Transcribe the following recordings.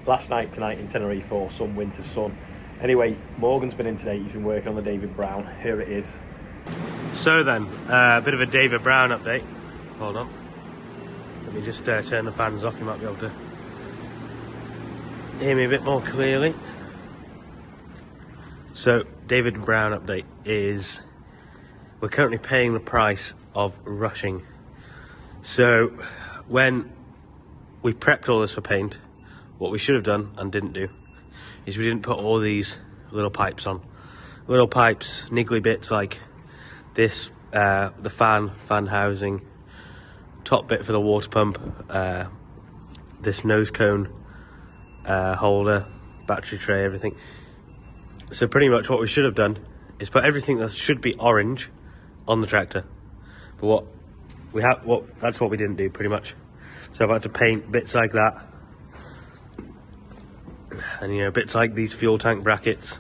last night tonight in Tenerife, or some winter sun. Anyway, Morgan's been in today. He's been working on the David Brown. Here it is. So then, a bit of a David Brown update. Hold on. Let me just turn the fans off. You might be able to hear me a bit more clearly. So, David Brown update is we're currently paying the price of rushing. So, when we prepped all this for paint, what we should have done and didn't do is we didn't put all these little pipes on. Little pipes, niggly bits like this, the fan housing, top bit for the water pump, this nose cone holder, battery tray, everything. So pretty much what we should have done is put everything that should be orange on the tractor. But that's what we didn't do pretty much. So I've had to paint bits like that, and you know, bits like these fuel tank brackets,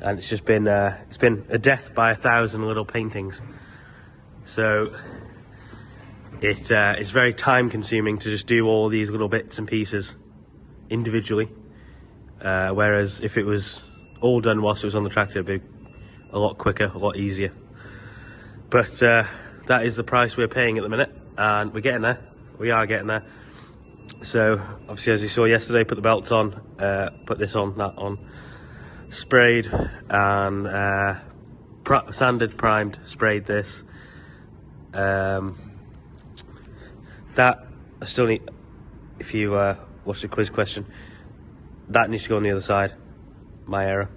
and it's just been it's been a death by 1,000 little paintings. So it's very time consuming to just do all these little bits and pieces individually, whereas if it was all done whilst it was on the tractor, it'd be a lot quicker, a lot easier. But that is the price we're paying at the minute, and we're getting there. We are getting there. So obviously, as you saw yesterday, put the belts on, put this on, that on, sprayed and sanded, primed, sprayed this. That I still need, if you watch the quiz question, that needs to go on the other side. My error.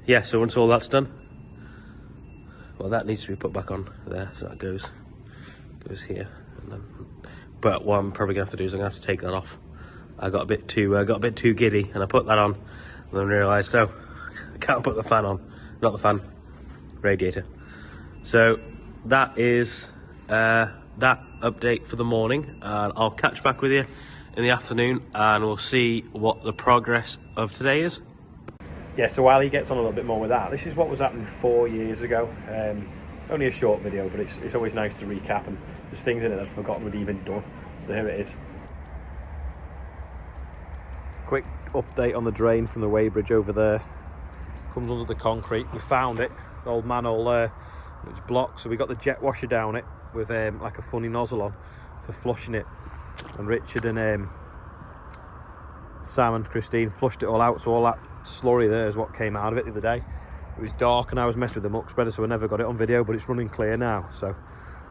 Yeah, so once all that's done, well, that needs to be put back on there, so that goes here. And then, but what I'm probably gonna have to do is I'm gonna have to take that off. I got a bit too giddy, and I put that on, and then realised, oh, I can't put the fan on, not the fan, radiator. So that is that update for the morning, and I'll catch back with you in the afternoon, and we'll see what the progress of today is. Yeah, so while he gets on a little bit more with that, this is what was happening 4 years ago. Only a short video, but it's always nice to recap, and there's things in it that I've forgotten we'd even done. So here it is. Quick update on the drain from the weighbridge over there. Comes under the concrete. We found it, the old manhole there. It's blocked, so we got the jet washer down it with like a funny nozzle on for flushing it. And Richard and Sam and Christine flushed it all out, so all that slurry there is what came out of it the other day. It was dark and I was messing with the muck spreader, so I never got it on video, but it's running clear now, so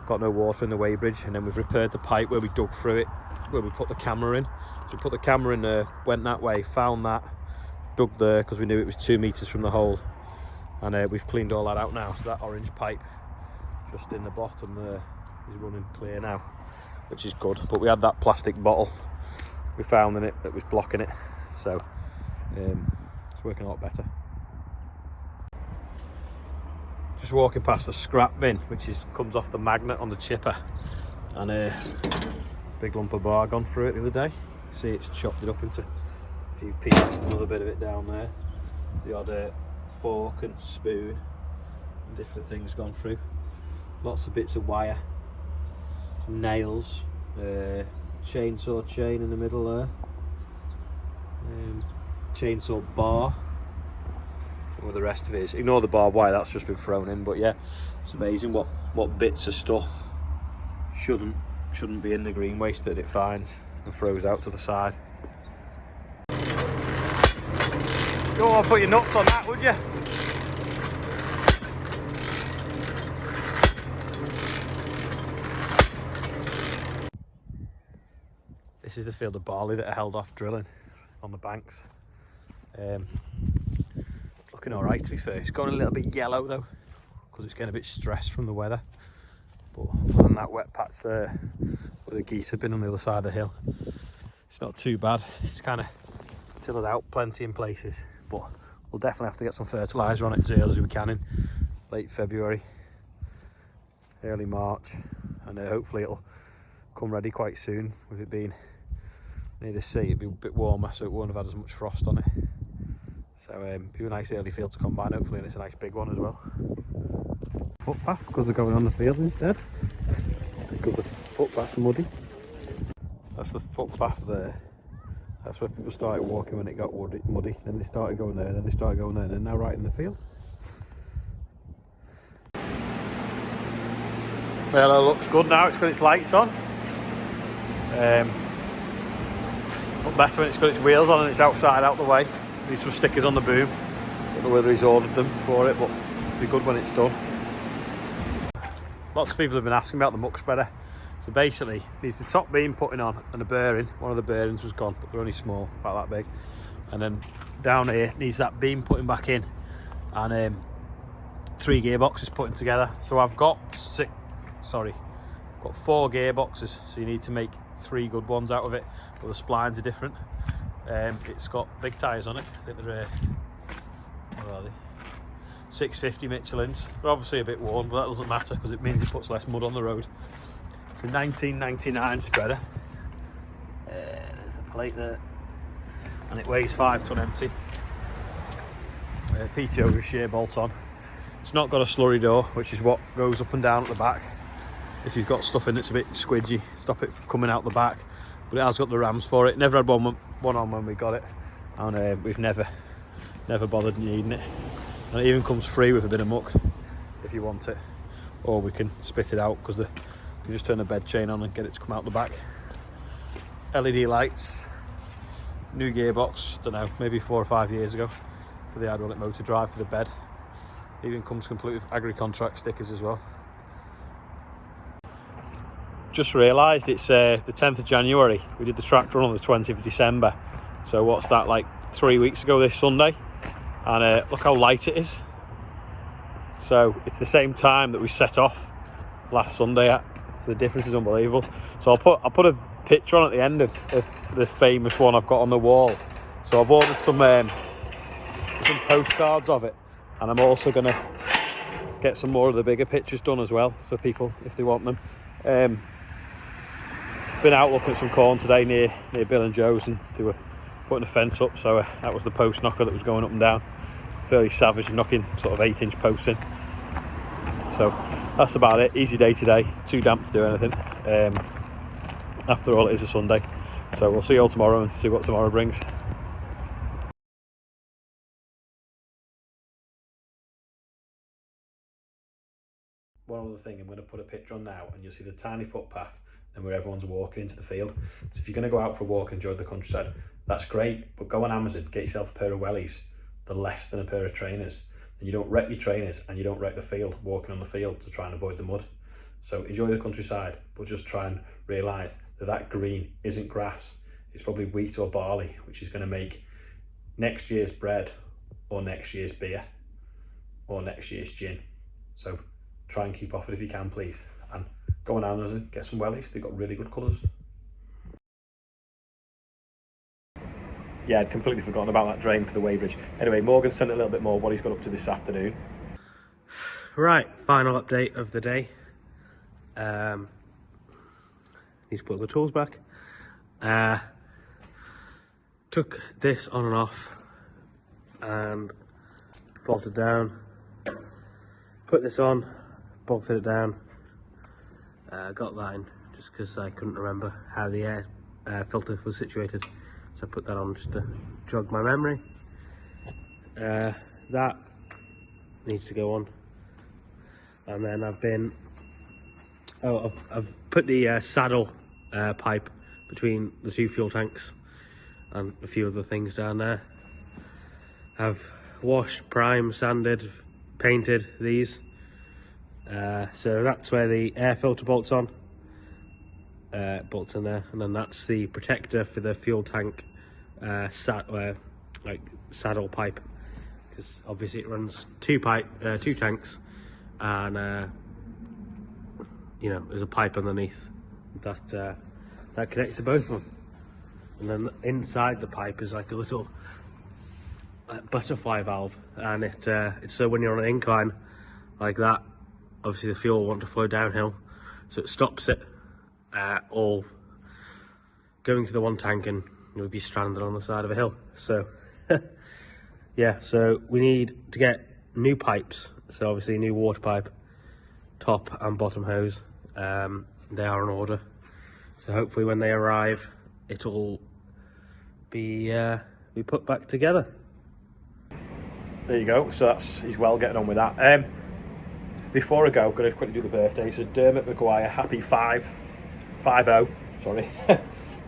got no water in the weighbridge. And then we've repaired the pipe where we dug through it, where we put the camera in. So we put the camera in there, went that way, found that, dug there because we knew it was 2 meters from the hole, and we've cleaned all that out now. So that orange pipe just in the bottom there is running clear now, which is good. But we had that plastic bottle we found in it that was blocking it, so it's working a lot better. Just walking past the scrap bin, which comes off the magnet on the chipper, and a big lump of bar gone through it the other day. See, it's chopped it up into a few pieces. Another bit of it down there. The odd fork and spoon and different things gone through. Lots of bits of wire, some nails, chainsaw chain in the middle there, chainsaw bar. What the rest of it is. Ignore the barbed wire, that's just been thrown in. But yeah, it's amazing what bits of stuff shouldn't be in the green waste that it finds and throws out to the side. You don't want to put your nuts on that, would you? This is the field of barley that I held off drilling on the banks. Looking alright, to be fair. It's gone a little bit yellow though, because it's getting a bit stressed from the weather. But other than that wet patch there, where the geese have been on the other side of the hill, it's not too bad. It's kind of tilled out plenty in places, but we'll definitely have to get some fertiliser on it as early as we can in late February, early March, and hopefully it'll come ready quite soon. With it being near the sea, it'll be a bit warmer, so it won't have had as much frost on it. So be a nice early field to combine, hopefully, and it's a nice big one as well. Footpath, because they're going on the field instead, because the footpath's muddy. A That's the footpath there. That's where people started walking when it got muddy. Then they started going there, then they started going there, and now right in the field. Well, it looks good now. It's got its lights on. Look better when it's got its wheels on and it's outside, out the way. Need some stickers on the boom. Don't know whether he's ordered them for it, but it'll be good when it's done. Lots of people have been asking about the muck spreader. So basically, needs the top beam putting on and a bearing. One of the bearings was gone, but they're only small, about that big. And then down here needs that beam putting back in, and 3 gearboxes putting together. So I've got 4 gearboxes. So you need to make 3 good ones out of it, but the splines are different. It's got big tyres on it. I think they're what are they? 650 Michelins. They're obviously a bit worn, but that doesn't matter because it means it puts less mud on the road. It's a 1999 spreader. There's the plate there, and it weighs 5 ton empty. PTO with shear bolt on. It's not got a slurry door, which is what goes up and down at the back. If you've got stuff in that's a bit squidgy, stop it coming out the back. But it has got the rams for it. Never had one on when we got it, and we've never bothered needing it. And it even comes free with a bit of muck if you want it, or we can spit it out because you can just turn the bed chain on and get it to come out the back. LED lights, new gearbox, don't know, maybe 4 or 5 years ago for the hydraulic motor drive for the bed. Even comes complete with agri-contract stickers as well. Just realised it's the 10th of January. We did the track run on the 20th of December. So what's that, like 3 weeks ago this Sunday? And look how light it is. So it's the same time that we set off last Sunday at. So the difference is unbelievable. So I'll put a picture on at the end of the famous one I've got on the wall. So I've ordered some postcards of it, and I'm also going to get some more of the bigger pictures done as well for people if they want them. Been out looking at some corn today near Bill and Joe's, and they were putting a fence up, so that was the post knocker that was going up and down. Fairly savage, knocking sort of 8-inch posts in. So that's about it. Easy day today, too damp to do anything. After all, it is a Sunday, so we'll see you all tomorrow and see what tomorrow brings. One other thing, I'm going to put a picture on now, and you'll see the tiny footpath and where everyone's walking into the field. So if you're going to go out for a walk and enjoy the countryside, that's great, but go on Amazon, get yourself a pair of wellies. They're less than a pair of trainers, and you don't wreck your trainers and you don't wreck the field walking on the field to try and avoid the mud. So enjoy the countryside, but just try and realise that green isn't grass. It's probably wheat or barley, which is going to make next year's bread or next year's beer or next year's gin. So try and keep off it if you can, please. And go on Amazon, get some wellies. They've got really good colours. Yeah, I'd completely forgotten about that drain for the weighbridge. Anyway, Morgan sent a little bit more what he's got up to this afternoon. Right, final update of the day. Need to put the tools back. Took this on and off and bolted down. Put this on, bolted it down. Got that in just because I couldn't remember how the air filter was situated. So I put that on just to jog my memory. That needs to go on. And then I've put the saddle pipe between the 2 fuel tanks and a few other things down there. I've washed, primed, sanded, painted these. So that's where the air filter bolts on. Bolts in there, and then that's the protector for the fuel tank saddle pipe, because obviously it runs 2 tanks, and you know, there's a pipe underneath that connects to both of them, and then inside the pipe is like a little butterfly valve, and it's so when you're on an incline like that, obviously the fuel will want to flow downhill, so it stops it all going to the one tank, and you'll be stranded on the side of a hill. So yeah, so we need to get new pipes, so obviously new water pipe, top and bottom hose. They are on order, so hopefully when they arrive it'll be put back together. There you go. So he's well getting on with that. Before I go, I'm going to quickly do the birthday. So Dermot McGuire, happy 5-0. Sorry.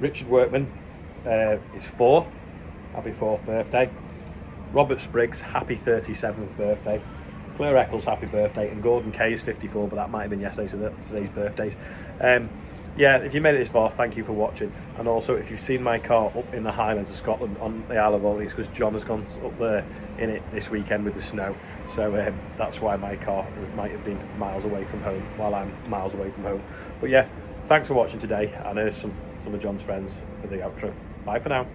Richard Workman is 4. Happy 4th birthday. Robert Spriggs, happy 37th birthday. Claire Eccles, happy birthday. And Gordon Kay is 54, but that might have been yesterday, so that's today's birthdays. Yeah, if you made it this far, thank you for watching. And also, if you've seen my car up in the Highlands of Scotland on the Isle of Olly, it's because John has gone up there in it this weekend with the snow. So that's why my car might have been miles away from home while I'm miles away from home. But yeah, thanks for watching today. And here's some of John's friends for the outro. Bye for now.